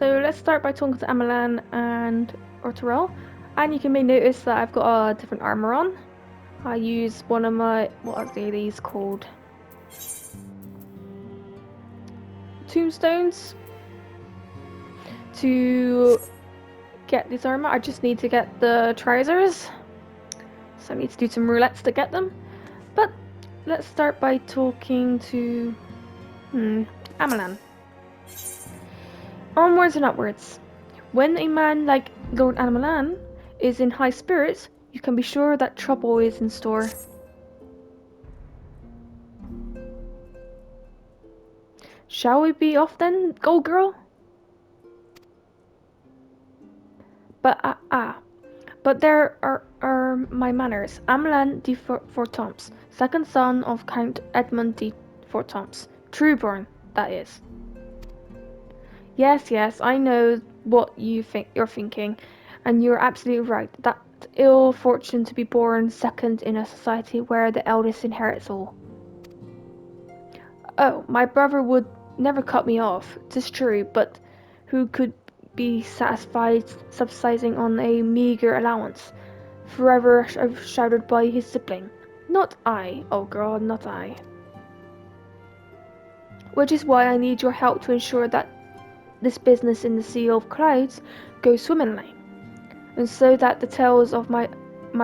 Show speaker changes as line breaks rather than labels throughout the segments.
So let's start by talking to Amalan and Ortorel. And you can may notice that I've got a different armor on. I use one of my, what are these called? Tombstones to get this armor. I just need to get the trousers. So I need to do some roulettes to get them. But let's start by talking to Amalan. Onwards and upwards. When a man like Lord Amalan is in high spirits, you can be sure that trouble is in store. Shall we be off then, go girl? But there are my manners. Amalan de Fortomps, second son of Count Edmund de Fortomps, trueborn, that is. Yes, I know what you're thinking, and you're absolutely right. That ill fortune to be born second in a society where the eldest inherits all. Oh, my brother would never cut me off, 'tis true, but who could be satisfied subsisting on a meagre allowance, forever overshadowed by his sibling? Not I, oh girl, not I. Which is why I need your help to ensure that this business in the Sea of Clouds goes swimmingly, and so that the tales of my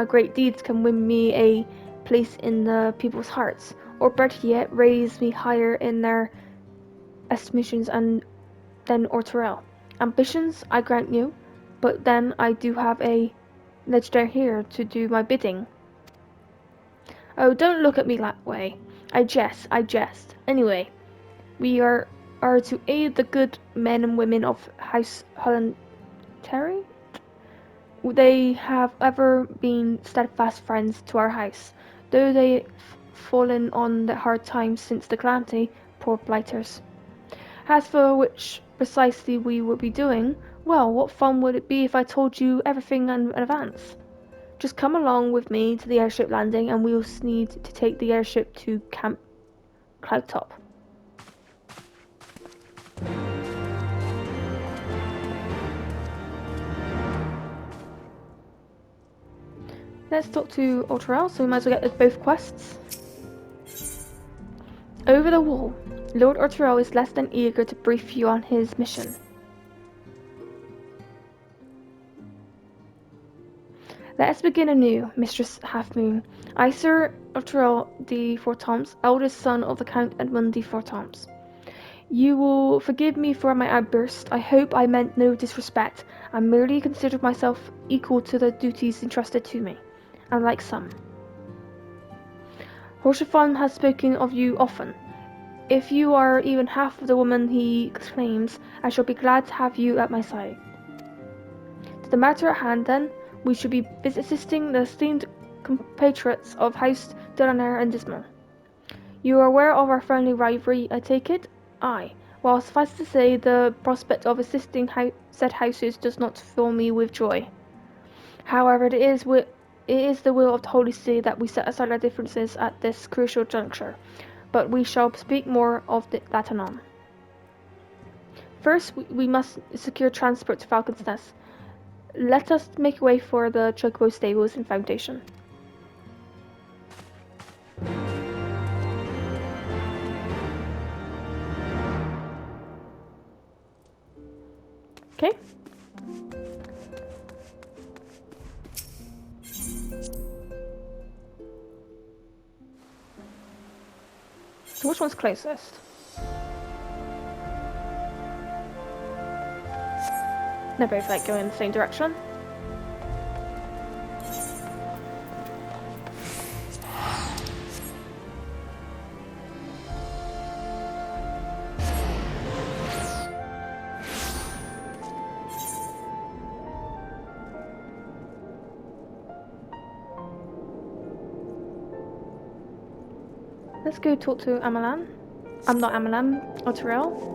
great deeds can win me a place in the people's hearts, or better yet, raise me higher in their estimations than Ortorel. Ambitions, I grant you, but then I do have a legendary here to do my bidding. Oh, don't look at me that way. I jest. Anyway, we are to aid the good men and women of House Hollandary. They have ever been steadfast friends to our house, though they've fallen on the hard times since the calamity, poor blighters. As for which precisely we would be doing, well, what fun would it be if I told you everything in advance? Just come along with me to the airship landing and we'll need to take the airship to Camp Cloudtop. Let's talk to Ortorel, so we might as well get both quests. Over the wall, Lord Ortorel is less than eager to brief you on his mission. Let us begin anew, Mistress Halfmoon. I, Sir Ortorel de Fortomps, eldest son of the Count Edmund de Fortomps. You will forgive me for my outburst. I hope I meant no disrespect. I merely considered myself equal to the duties entrusted to me, unlike some. Horsefon has spoken of you often. If you are even half of the woman he claims, I shall be glad to have you at my side. To the matter at hand, then, we should be assisting the esteemed compatriots of House Delamere and Dismal. You are aware of our friendly rivalry, I take it? Aye. Well, suffice to say, the prospect of assisting said houses does not fill me with joy. However, it is the will of the Holy See that we set aside our differences at this crucial juncture, but we shall speak more of that anon. First, we must secure transport to Falcon's Nest. Let us make way for the Chocobo stables and foundation. Okay. So which one's closest? They're both like going in the same direction. Let's go talk to Amalan. I'm not Amalan, Ortorel.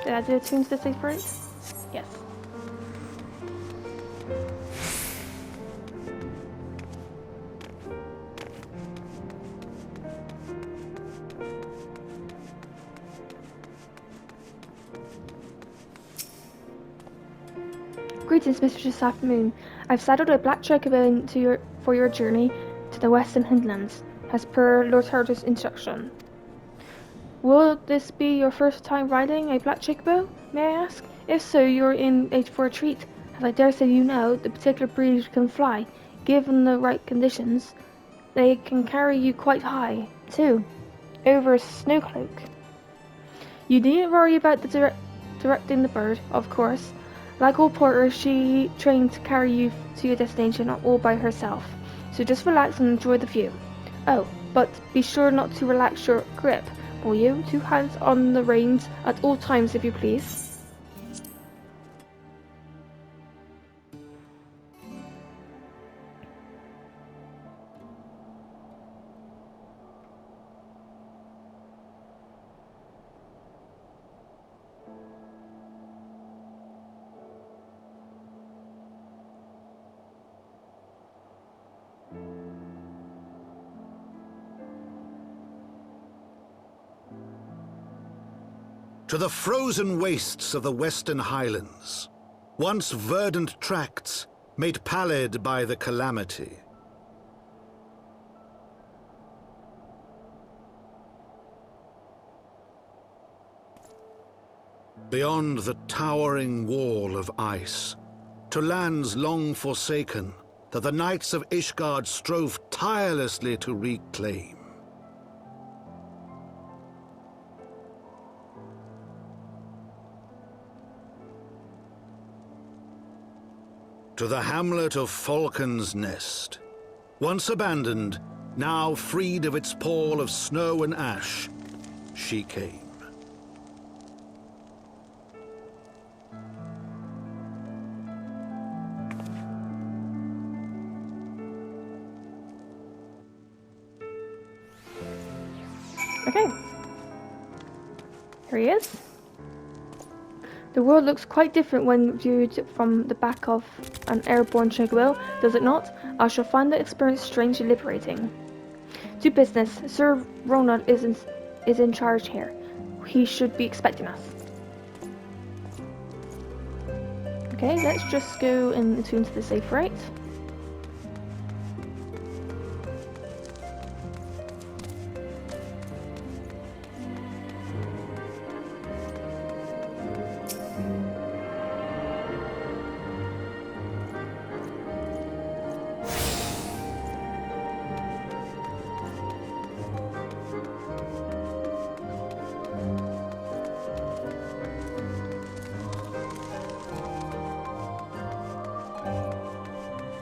Did I do a tune to the safe right? Yes. Greetings, Mistress Half Moon. I've saddled a black chocobo for your journey to the Western Hinterlands, as per Lord Harder's instruction. Will this be your first time riding a black chocobo, may I ask? If so, you're in for a treat, as I dare say you know, the particular breed can fly. Given the right conditions, they can carry you quite high, too, over a snow cloak. You needn't worry about directing the bird, of course. Like all porters, she trained to carry you to your destination all by herself. So just relax and enjoy the view. Oh, but be sure not to relax your grip, will you? 2 hands on the reins at all times, if you please.
To the frozen wastes of the Western Highlands, once verdant tracts made pallid by the calamity. Beyond the towering wall of ice, to lands long forsaken that the knights of Ishgard strove tirelessly to reclaim. To the hamlet of Falcon's Nest, once abandoned, now freed of its pall of snow and ash, she came.
Okay. Here he is. The world looks quite different when viewed from the back of an airborne chocobo, does it not? I shall find the experience strangely liberating. To business. Sir Ronald is in charge here. He should be expecting us. Okay, let's just go and tune to the safe right.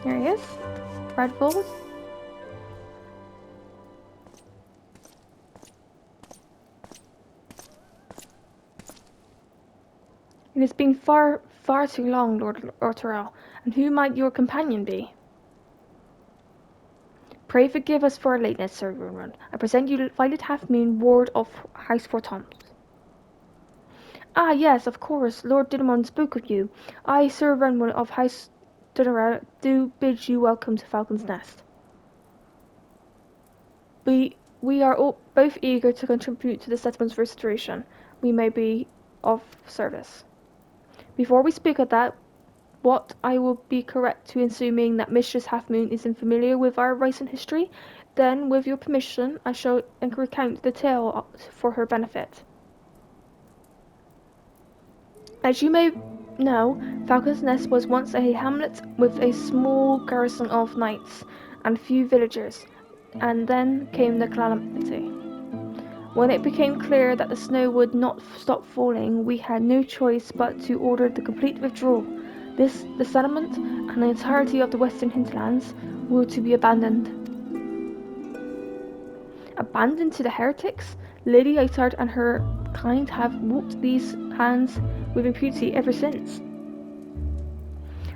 Here he is. Red Bull. It has been far too long, Lord Ortorel, and who might your companion be? Pray forgive us for our lateness, Sir Runrun. I present you Violet Half-Moon, Ward of House Four Toms. Ah, yes, of course, Lord Dinamon spoke of you. I, Sir Runrun of House Dunera, do bid you welcome to Falcon's Nest. We are all both eager to contribute to the settlement's restoration. We may be of service. Before we speak of that, what I will be correct to assuming that Mistress Half-Moon is familiar with our recent history, then with your permission I shall recount the tale for her benefit. As you may know, Falcon's Nest was once a hamlet with a small garrison of knights and few villagers, and then came the calamity. When it became clear that the snow would not stop falling, we had no choice but to order the complete withdrawal. The settlement and the entirety of the Western Hinterlands were to be abandoned. Abandoned to the heretics? Lady Aitard and her kind have walked these lands with impunity ever since.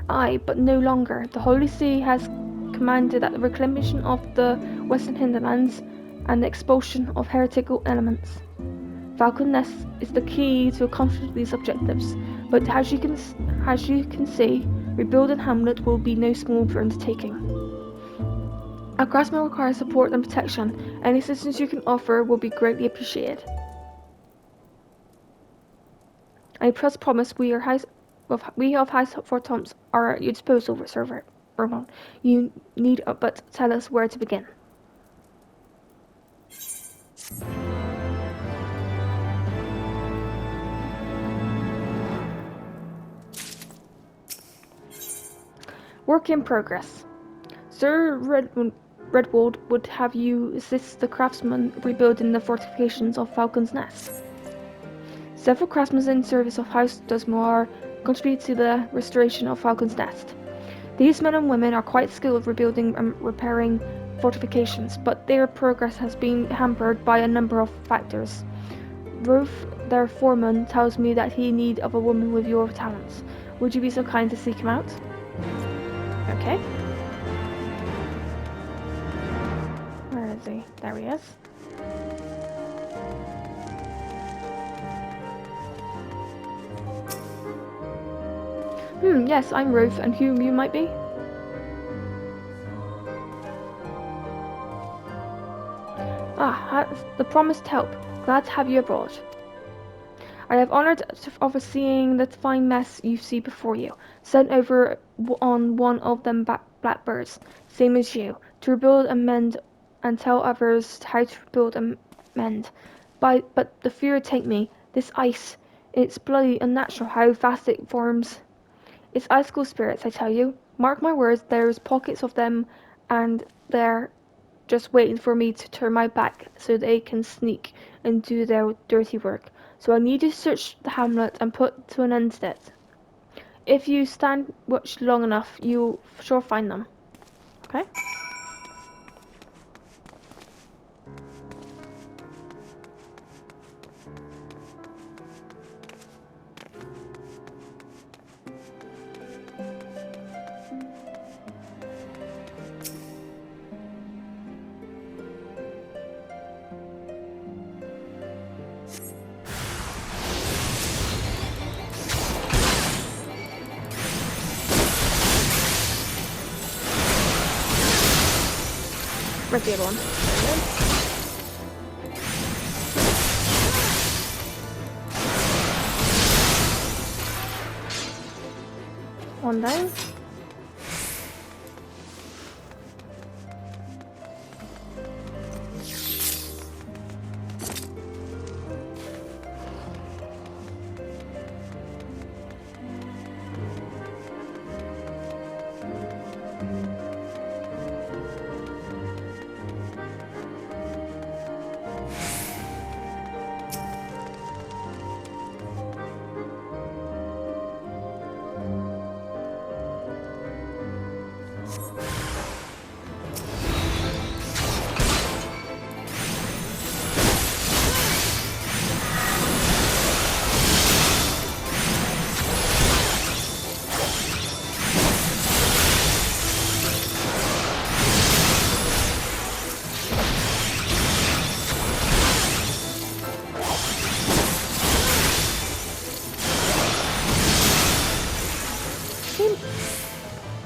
Aye, but no longer. The Holy See has commanded that the reclamation of the Western Hinterlands and the expulsion of heretical elements. Falcon Nest is the key to accomplish these objectives, but as you can see, rebuilding Hamlet will be no small undertaking. Our craftsmen require support and protection. Any assistance you can offer will be greatly appreciated. I promise we of High Fort Toms are at your disposal, Sir Vermont. You need but tell us where to begin. Work in progress. Sir Redwold would have you assist the craftsmen rebuilding the fortifications of Falcon's Nest. Several craftsmen in service of House Dusmore contribute to the restoration of Falcon's Nest. These men and women are quite skilled rebuilding and repairing fortifications, but their progress has been hampered by a number of factors. Rolf, their foreman, tells me that he need of a woman with your talents. Would you be so kind to seek him out? Okay. Where is he? There he is. Yes, I'm Rolf, and who you might be? The promised help. Glad to have you abroad. I have honored of overseeing the fine mess you see before you. Sent over on one of them blackbirds, same as you, to rebuild and mend and tell others how to rebuild and mend. But the fear take me. This ice, it's bloody unnatural how fast it forms. It's icicle spirits, I tell you. Mark my words, there's pockets of them, and they're just waiting for me to turn my back so they can sneak and do their dirty work. So I need to search the hamlet and put to an end to it. If you stand watch long enough, you'll sure find them. Okay? Where's the other one? One down.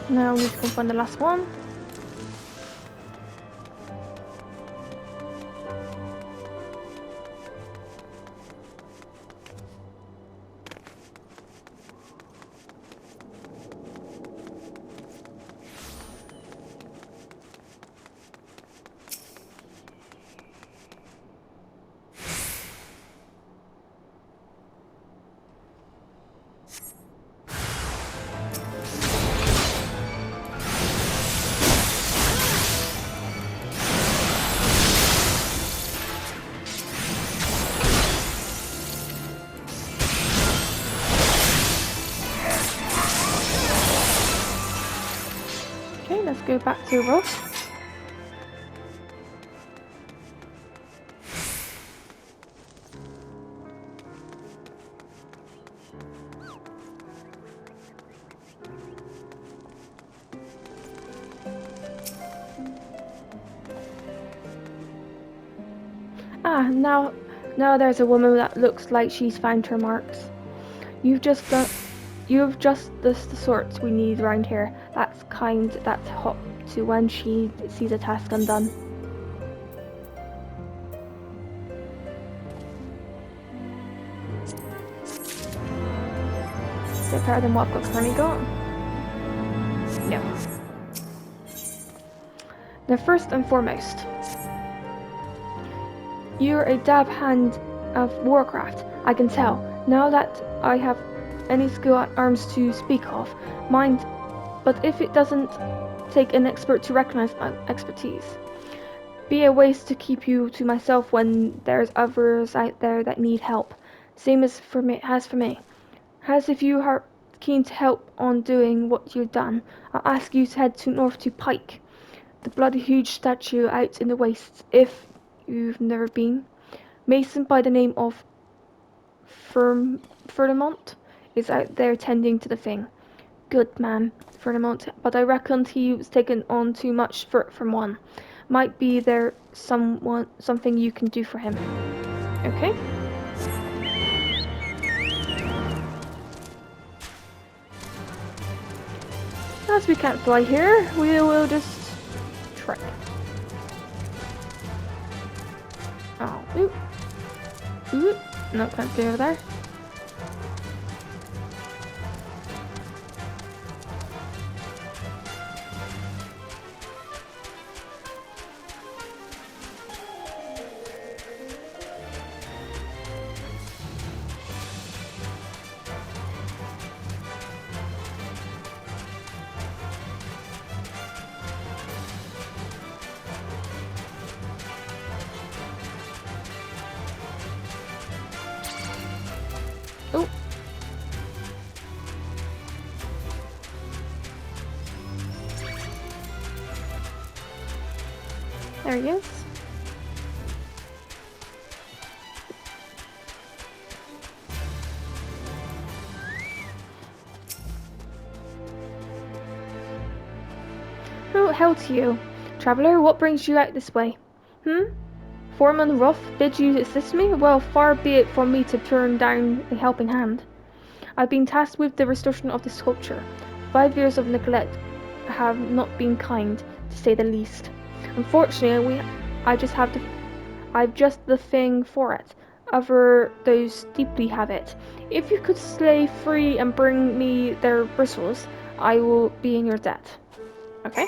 Now we need to go find the last one. Okay, let's go back to Ross. Now Now there's a woman that looks like she's found her marks. You've just the sort we need round here. That's kind, that's hot to when she sees a task undone. Is it better than what I've currently got? No. Now, first and foremost, you're a dab hand of warcraft, I can tell. Now that I have any skill at arms to speak of, mind, but if it doesn't take an expert to recognize my expertise. Be a ways to keep you to myself when there's others out there that need help. Same as for me. As if you are keen to help on doing what you've done, I'll ask you to head to north to Pike, the bloody huge statue out in the wastes, if you've never been. Mason by the name of Ferdinand is out there tending to the thing. Good man, Ferdinand, but I reckoned he was taking on too much from one. Might be there something you can do for him. Okay? As we can't fly here, we will just trek. Oh, oop. Oop. No, can't go over there. Oh. There he is. Who hell to you? Traveller, what brings you out this way? Foreman Ruff, bid you assist me? Well, far be it from me to turn down a helping hand. I've been tasked with the restoration of the sculpture. 5 years of neglect have not been kind, to say the least. Unfortunately, I've just the thing for it. Other those deeply have it. If you could slay free and bring me their bristles, I will be in your debt. Okay?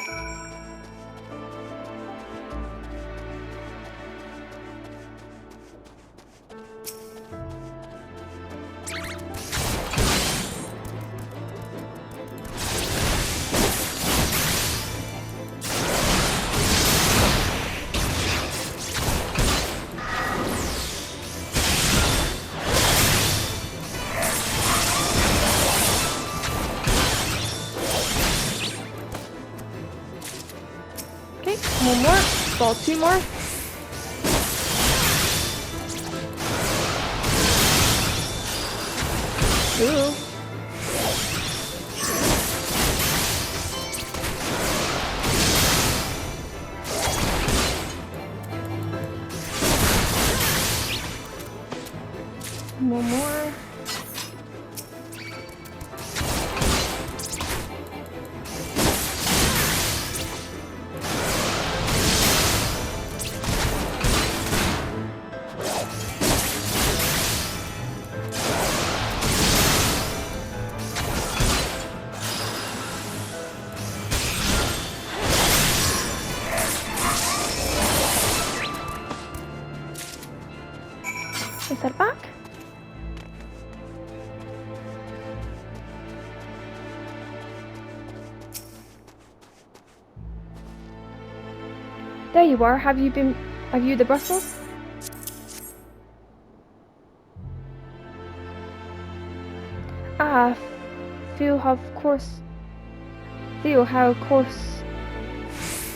One more. Ball, 2 more. Ooh. One more. Is that back? There you are. Have you the Brussels? Ah, feel how coarse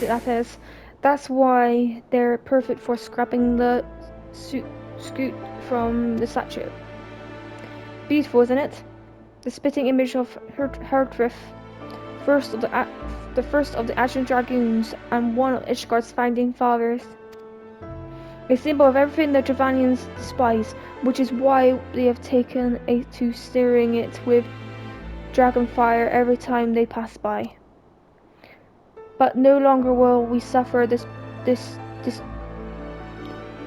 that is. That's why they're perfect for scrapping the scoot from the statue. Beautiful, isn't it? The spitting image of Herdrith, the first of the Ashen Dragoons and one of Ishgard's founding fathers. a symbol of everything the Dravanians despise, which is why they have taken to stirring it with dragon fire every time they pass by. But no longer will we suffer this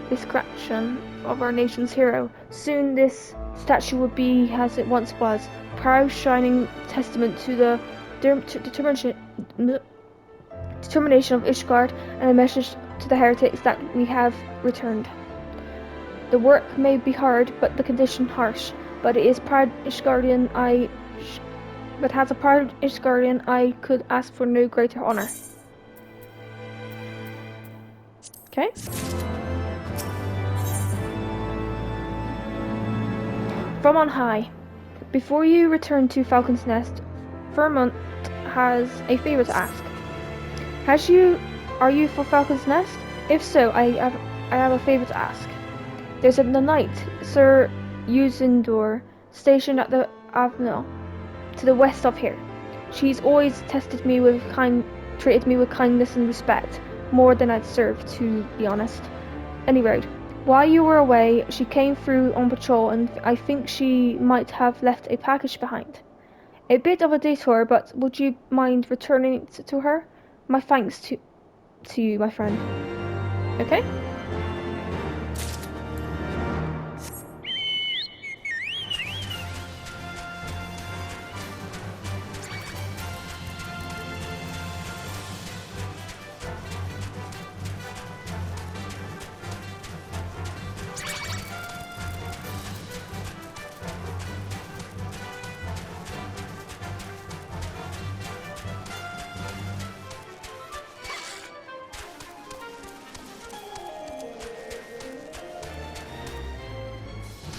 discretion of our nation's hero. Soon this statue will be as it once was, proud shining testament to the determination of Ishgard and a message to the heretics that we have returned. The work may be hard, but the condition harsh. But it is proud Ishgardian as a proud Ishgardian I could ask for no greater honor. Okay. From on high. Before you return to Falcon's Nest, Vermont has a favor to ask. Are you for Falcon's Nest? If so, I have a favor to ask. There's a knight, Sir Usindor, stationed at the Avenel, to the west of here. She's always treated me with kindness and respect, more than I'd deserved, to be honest. Anyway, while you were away, she came through on patrol, and I think she might have left a package behind. A bit of a detour, but would you mind returning it to her? My thanks to you, my friend. Okay?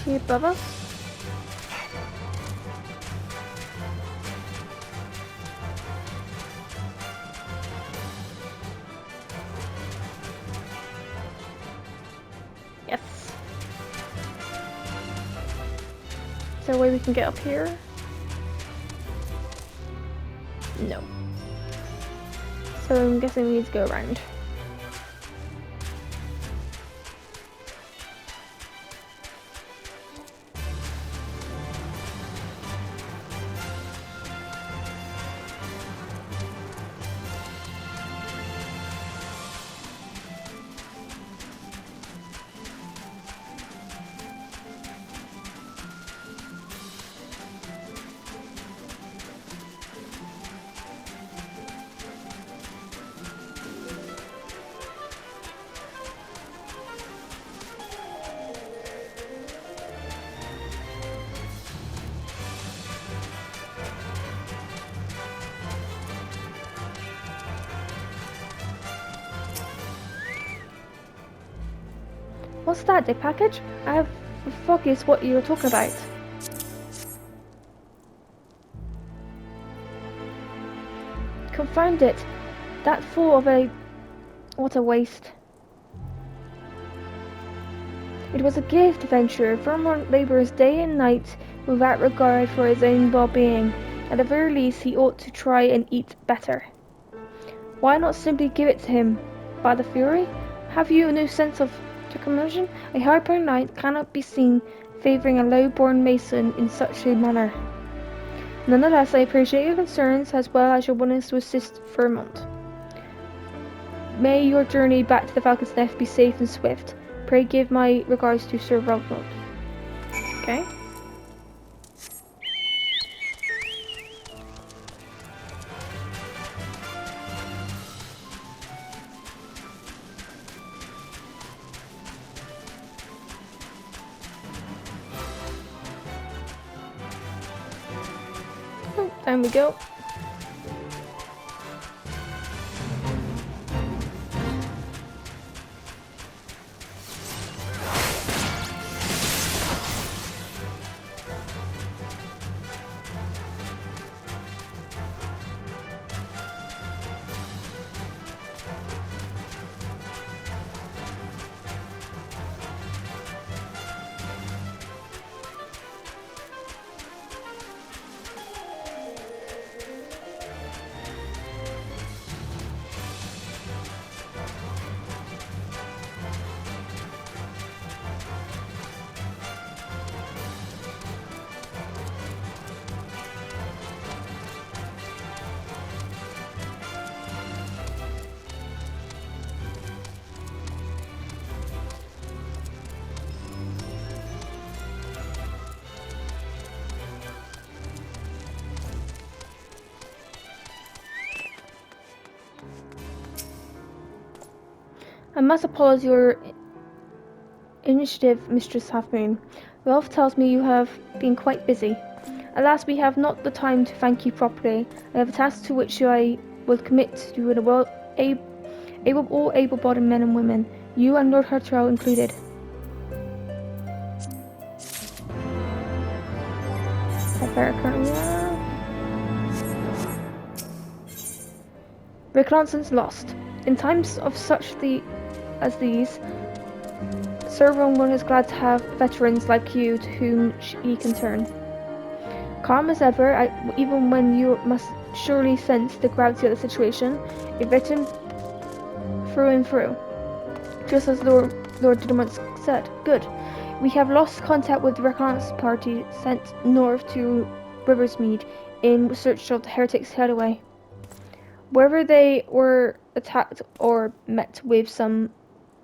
Here above us. Yes. Is there a way we can get up here? No. So I'm guessing we need to go around. What's that, a package? I have forgotten what you were talking about. Confound it! That full of a... what a waste. It was a gift, adventurer. Vermont labors day and night without regard for his own well-being. At the very least, he ought to try and eat better. Why not simply give it to him? By the Fury? Have you no sense of circumcision? A hard-born knight cannot be seen favouring a low-born mason in such a manner. Nonetheless, I appreciate your concerns as well as your willingness to assist Vermont. May your journey back to the Falcon's Nest be safe and swift. Pray give my regards to Sir Vermont. Okay. Oh, time we go. I must applaud your initiative, Mistress Halfmoon. Ralph tells me you have been quite busy. Alas, we have not the time to thank you properly. I have a task to which I will commit to in a world all able-bodied men and women, you and Lord Hertrell included. Reconnaissance lost. In times of such as these, Sir Ronwin is glad to have veterans like you to whom he can turn. Calm as ever, even when you must surely sense the gravity of the situation, a veteran through and through. Just as Lord Dudamont said. Good. We have lost contact with the reconnaissance party sent north to Riversmead in search of the heretics' hideaway. Whether they were attacked or met with some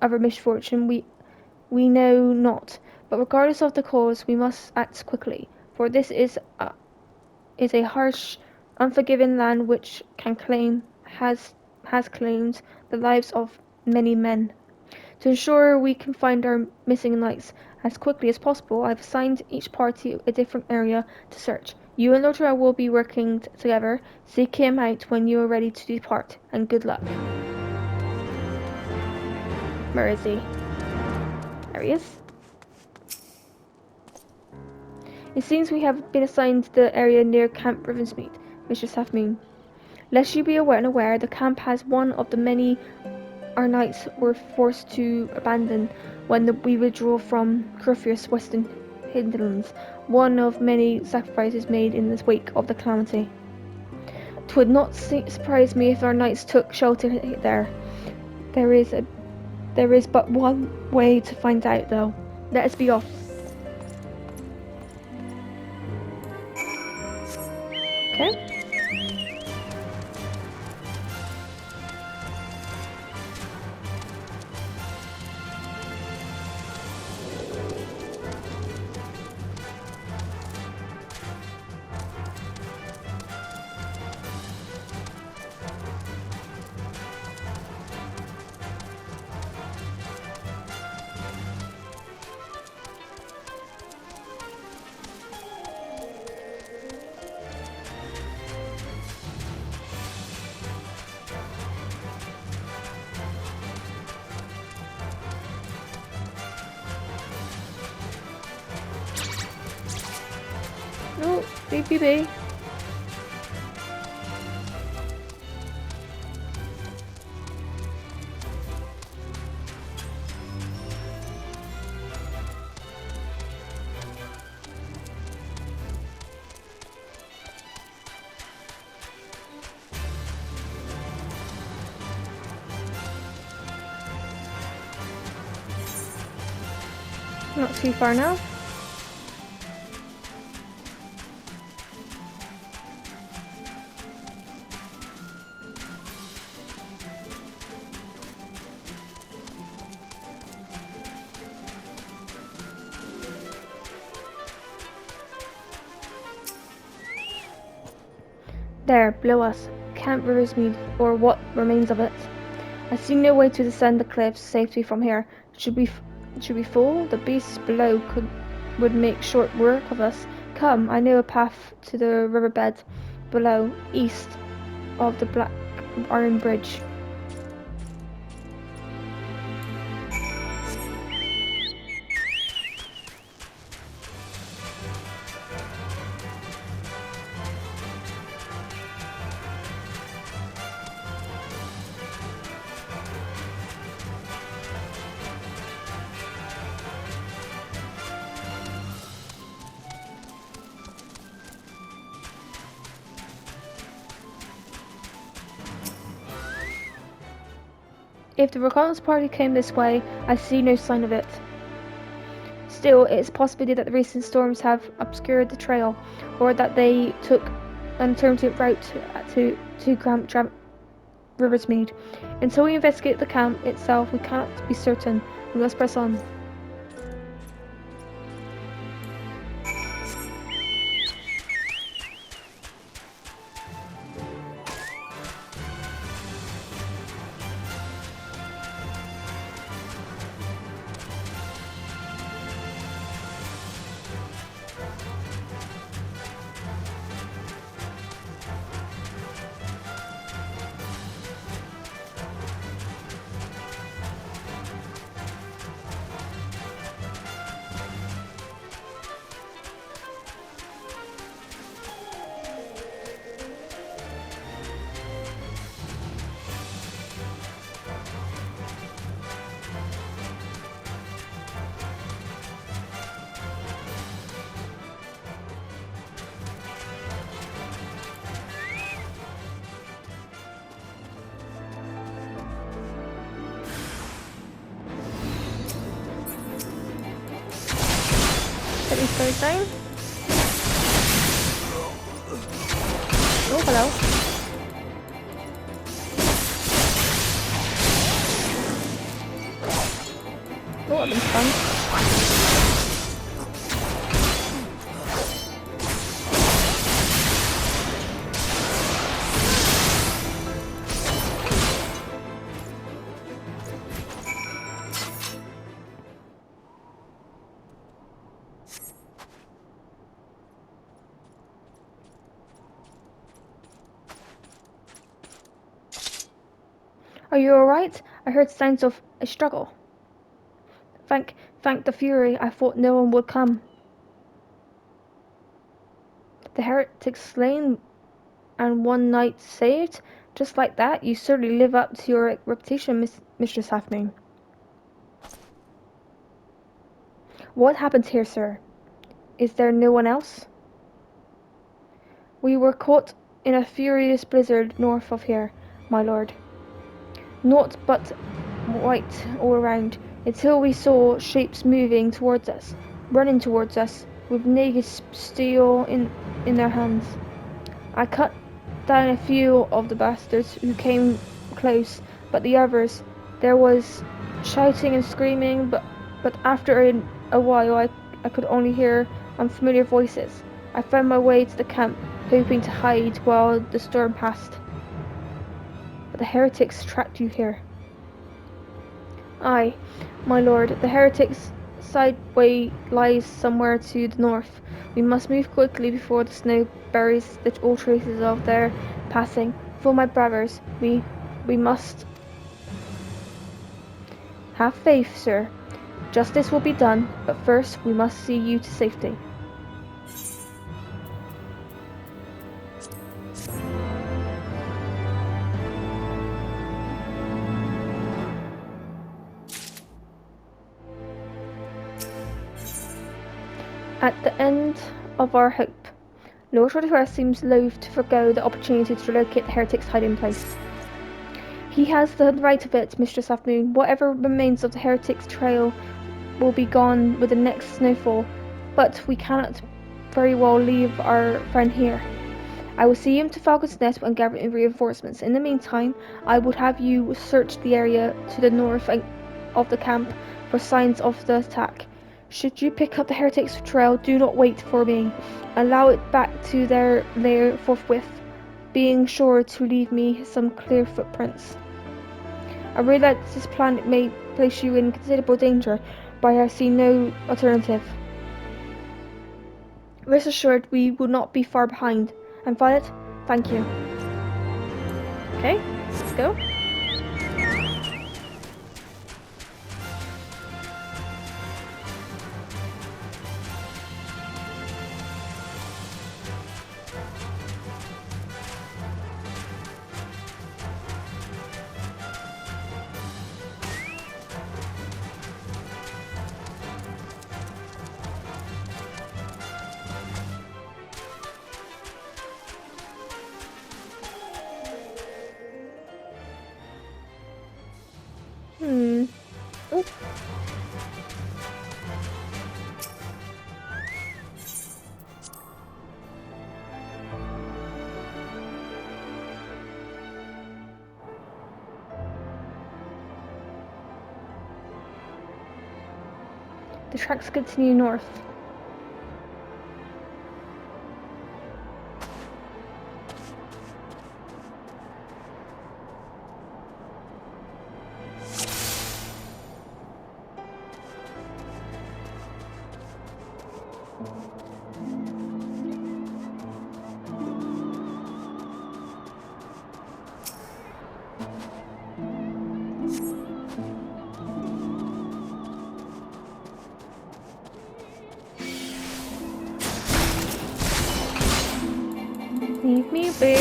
other misfortune, we know not. But regardless of the cause, we must act quickly, for this is a harsh, unforgiving land which has claimed the lives of many men. To ensure we can find our missing knights as quickly as possible, I've assigned each party a different area to search. You and Lottery will be working together. Seek him out when you are ready to depart, and good luck. Where is he? There he is. It seems we have been assigned the area near Camp Ravensmead, Mistress Halfmoon. Lest you be unaware, the camp has one of the many our knights were forced to abandon when we withdrew from Curfeus western hinterlands, one of many sacrifices made in the wake of the calamity. 'Twould not surprise me if our knights took shelter there. There is but one way to find out, though. Let us be off. Okay. Oh, BBB. Not too far now. There, below us, Camp Riversmead, or what remains of it. I see no way to descend the cliffs safely from here. Should we fall, the beasts below would make short work of us. Come, I know a path to the riverbed below, east of the Black Iron Bridge. If the reconnaissance party came this way, I see no sign of it. Still, it is a possibility that the recent storms have obscured the trail, or that they took an alternative route to Camp Riversmead. Until we investigate the camp itself, we cannot be certain. We must press on. Let me throw it down. Oh, hello. Oh, that was fun. Are you alright? I heard signs of a struggle. Thank the Fury, I thought no one would come. The heretics slain and one knight saved? Just like that? You certainly live up to your reputation, Mistress Halfmoon. What happened here, sir? Is there no one else? We were caught in a furious blizzard north of here, my lord. Naught but white all around, until we saw shapes moving towards us, running towards us, with naked steel in their hands. I cut down a few of the bastards who came close, but the others, there was shouting and screaming, but after a while I could only hear unfamiliar voices. I found my way to the camp, hoping to hide while the storm passed. But the heretics tracked you here. Aye, my lord, the heretics' sideway lies somewhere to the north. We must move quickly before the snow buries all traces of their passing. For my brothers, we must have faith, sir. Justice will be done, but first we must see you to safety. At the end of our hope, Lord Rodriguez seems loath to forgo the opportunity to locate the heretic's hiding place. He has the right of it, Mistress Halfmoon. Whatever remains of the heretic's trail will be gone with the next snowfall, but we cannot very well leave our friend here. I will see him to Falcon's Nest and gather in reinforcements. In the meantime, I would have you search the area to the north of the camp for signs of the attack. Should you pick up the heretic's trail, do not wait for me. Allow it back to their lair forthwith, being sure to leave me some clear footprints. I realize this plan may place you in considerable danger, but I see no alternative. Rest assured we will not be far behind. And Violet, thank you. Okay, let's go. Ooh. The tracks continue north. Leave me be.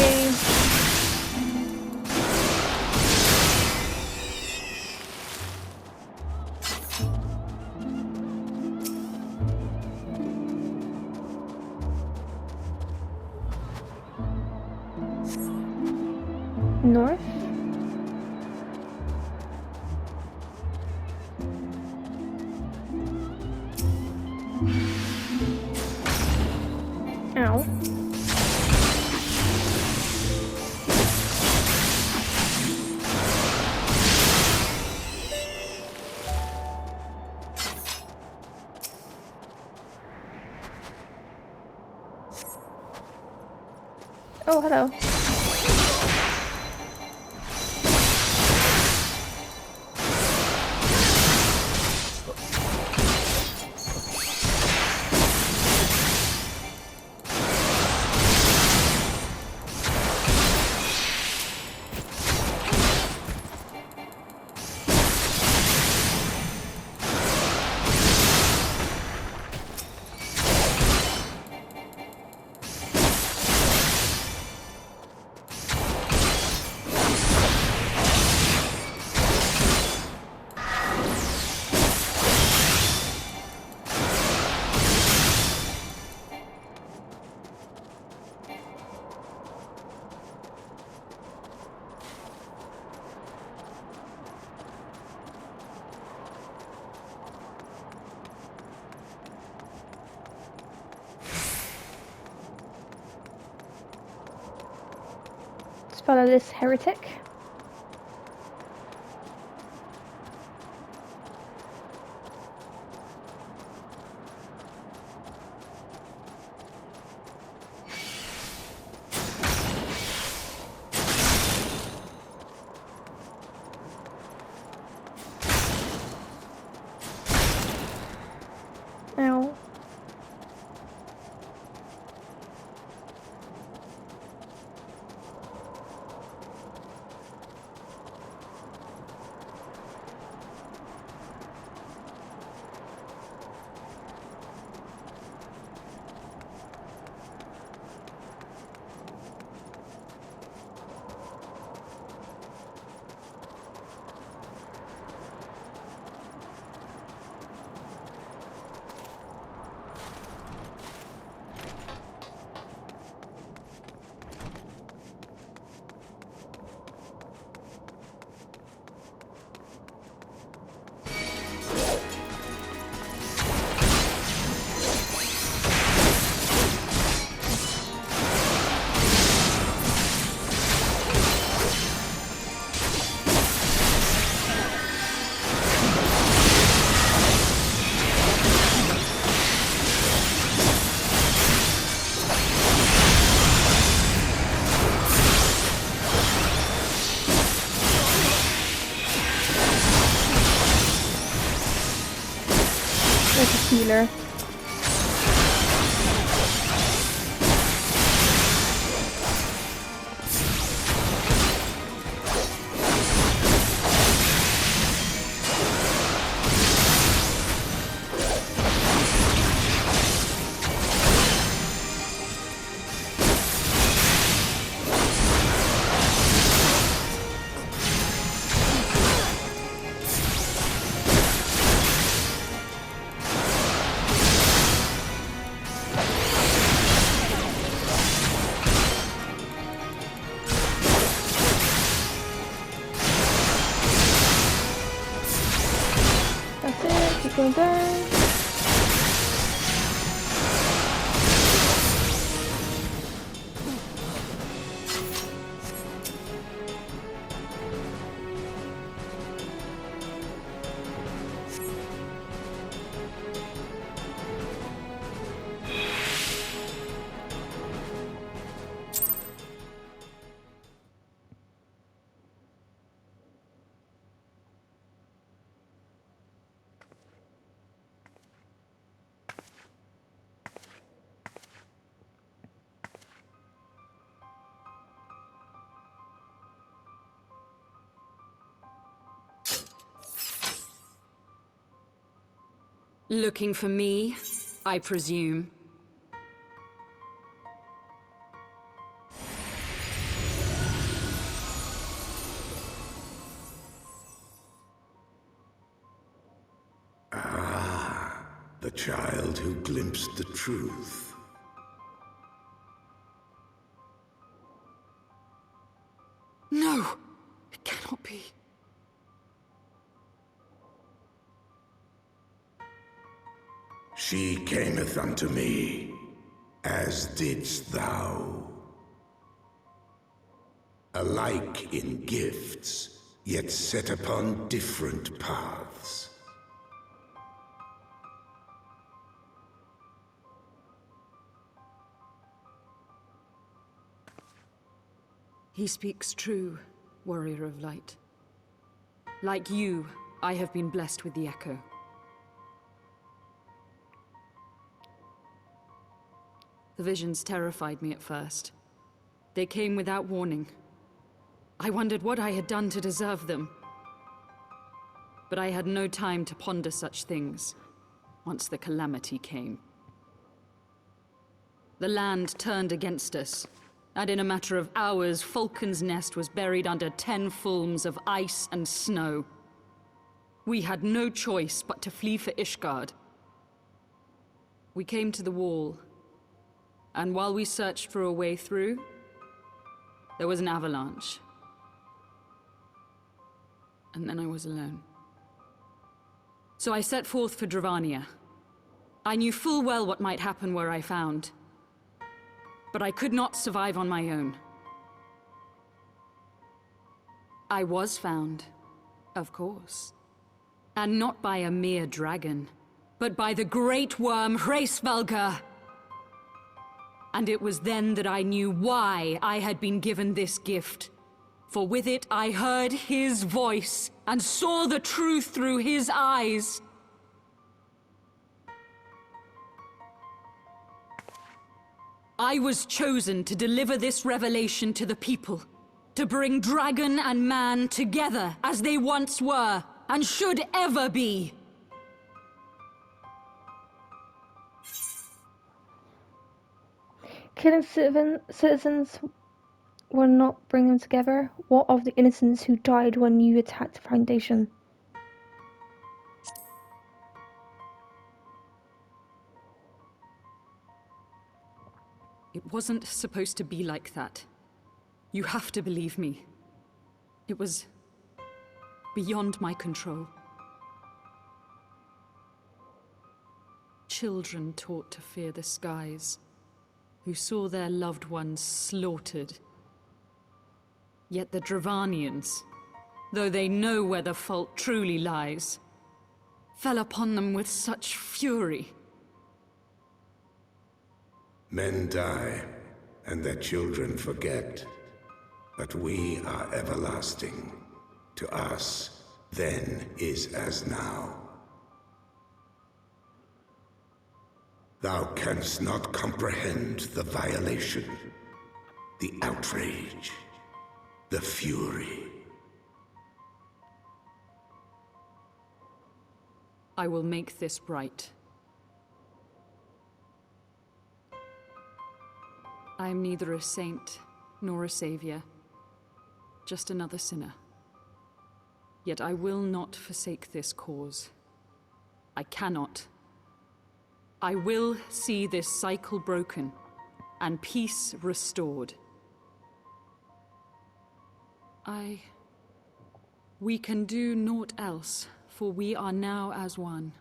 North? Oh, hello. Let's follow this heretic. Ow. There's a healer. That's it. Keep going down.
Looking for me, I presume.
The child who glimpsed the truth.
No! It cannot be.
She cameth unto me, as didst thou. Alike in gifts, yet set upon different paths.
He speaks true, warrior of light. Like you, I have been blessed with the echo. The visions terrified me at first. They came without warning. I wondered what I had done to deserve them. But I had no time to ponder such things once the calamity came. The land turned against us, and in a matter of hours, Falcon's Nest was buried under 10 fulms of ice and snow. We had no choice but to flee for Ishgard. We came to the wall, and while we searched for a way through, there was an avalanche. And then I was alone. So I set forth for Dravania. I knew full well what might happen where I found. But I could not survive on my own. I was found, of course. And not by a mere dragon, but by the great worm Hraesvelgr. And it was then that I knew why I had been given this gift. For with it I heard his voice, and saw the truth through his eyes. I was chosen to deliver this revelation to the people, to bring dragon and man together as they once were, and should ever be.
Killing citizens will not bring them together. What of the innocents who died when you attacked the Foundation?
It wasn't supposed to be like that. You have to believe me. It was beyond my control. Children taught to fear the skies, who saw their loved ones slaughtered. Yet the Dravanians, though they know where the fault truly lies, fell upon them with such fury.
Men die, and their children forget. But we are everlasting. To us, then is as now. Thou canst not comprehend the violation, the outrage, the fury.
I will make this right. I am neither a saint nor a savior, just another sinner. Yet I will not forsake this cause. I cannot. I will see this cycle broken and peace restored. We can do naught else, for we are now as one.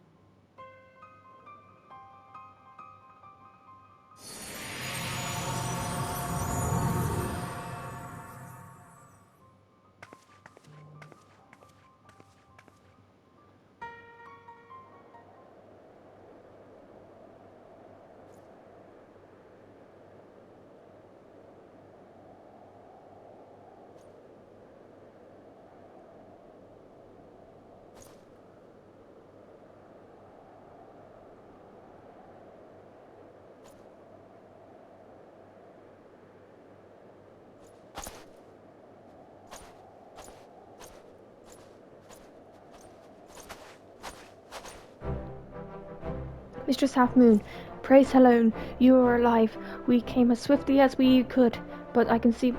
Mistress Half Moon, praise Helone, you are alive. We came as swiftly as we could, but I can see...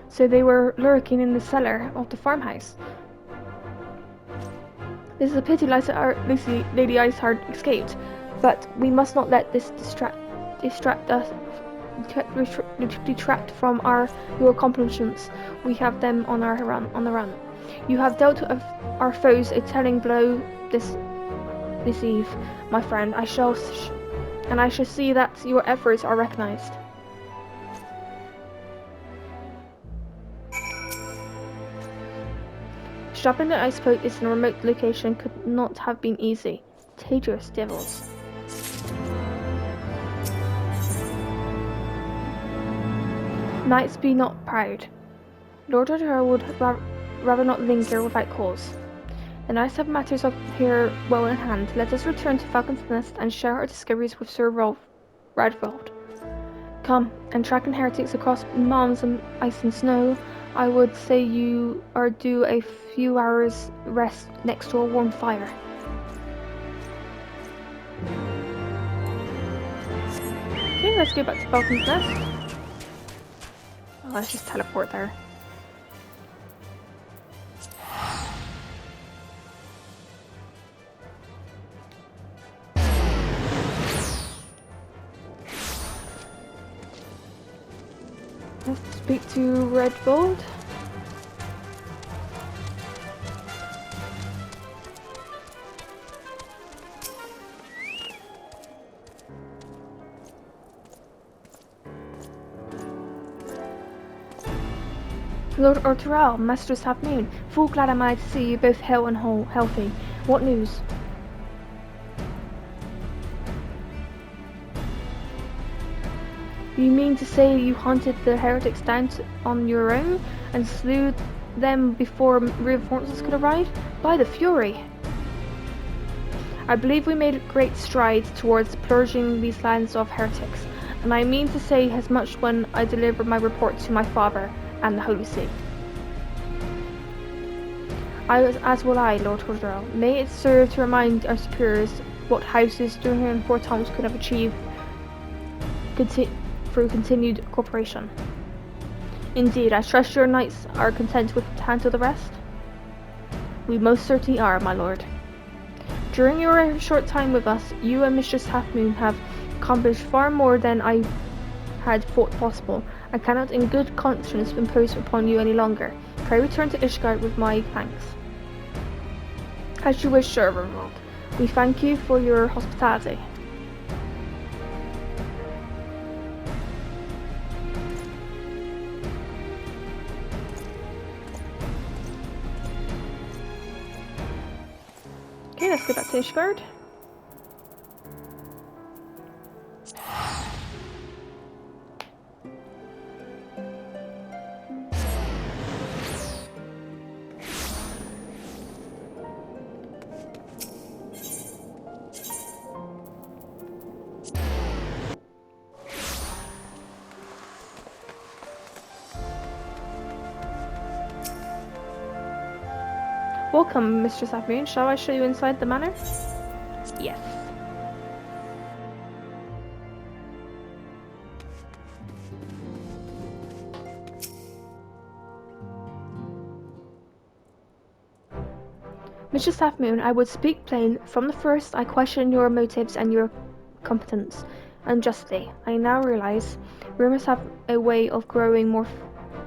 So they were lurking in the cellar of the farmhouse. This is a pity Lady Iceheart escaped, but we must not let this detract from your accomplishments. We have them on the run. You have dealt our foes a telling blow this eve, my friend. I shall see that your efforts are recognized. Strapping the ice boat in a remote location could not have been easy. Dangerous devils. Knights be not proud. Lord Earl would rather not linger without cause. The knights have matters up here well in hand. Let us return to Falcon's Nest and share our discoveries with Sir Radvold. Come, and tracking heretics across mountains and ice and snow, I would say you are due a few hours rest next to a warm fire. Okay, let's go back to Falcon's Nest. Oh, let's just teleport there. Let's speak to Redvold. Lord Orturel, Mistress Half Moon, full glad am I to see you both hale and healthy. What news? You mean to say you hunted the heretics down on your own and slew them before reinforcements could arrive? By the Fury! I believe we made great strides towards purging these lands of heretics, and I mean to say as much when I deliver my report to my father and the Holy See. As will I, Lord Hordrell. May it serve to remind our superiors what houses during and four times could have achieved through continued cooperation. Indeed, I trust your knights are content to handle the rest? We most certainly are, my lord. During your short time with us, you and Mistress Halfmoon have accomplished far more than I had thought possible. I cannot in good conscience impose upon you any longer. Pray return to Ishgard with my thanks. As you wish, Sir Vermont. We thank you for your hospitality. Okay, let's go back to Ishgard. Welcome, Mistress Afternoon. Shall I show you inside the manor? Yes. Mistress Halfmoon, I would speak plain. From the first, I questioned your motives and your competence unjustly. I now realize rumors have a way of growing more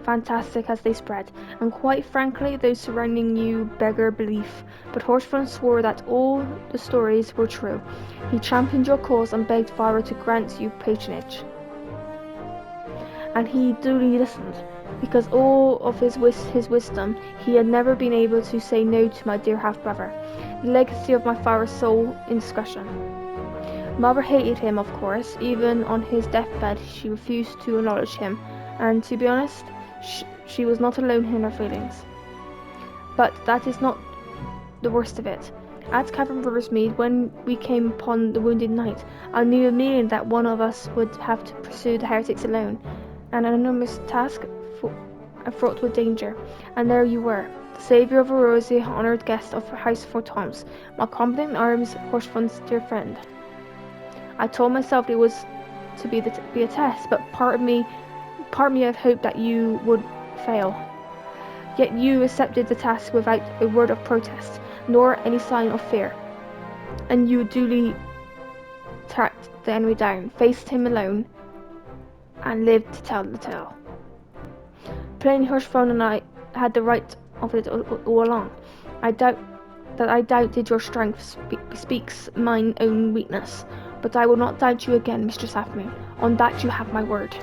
fantastic as they spread, and quite frankly, those surrounding you beggar belief. But Horseman swore that all the stories were true. He championed your cause and begged Father to grant you patronage. And he duly listened. Because all of his wisdom, he had never been able to say no to my dear half-brother, the legacy of my father's sole indiscretion. Mother hated him, of course. Even on his deathbed, she refused to acknowledge him, and to be honest, she was not alone in her feelings. But that is not the worst of it. At Cavern Riversmead, when we came upon the wounded knight, I knew immediately that one of us would have to pursue the heretics alone, an enormous task fraught with danger. And there you were, the saviour of Aurora, the honoured guest of House Four Toms, my competent arms, Horsefun's dear friend. I told myself it was to be a test, but part of me had hoped that you would fail. Yet you accepted the task without a word of protest, nor any sign of fear. And you duly tracked the enemy down, faced him alone, and lived to tell the tale. Plain Hirschphone and I had the right of it all along. I doubted your strength bespeaks mine own weakness, but I will not doubt you again, Mistress Halfmoon. On that you have my word.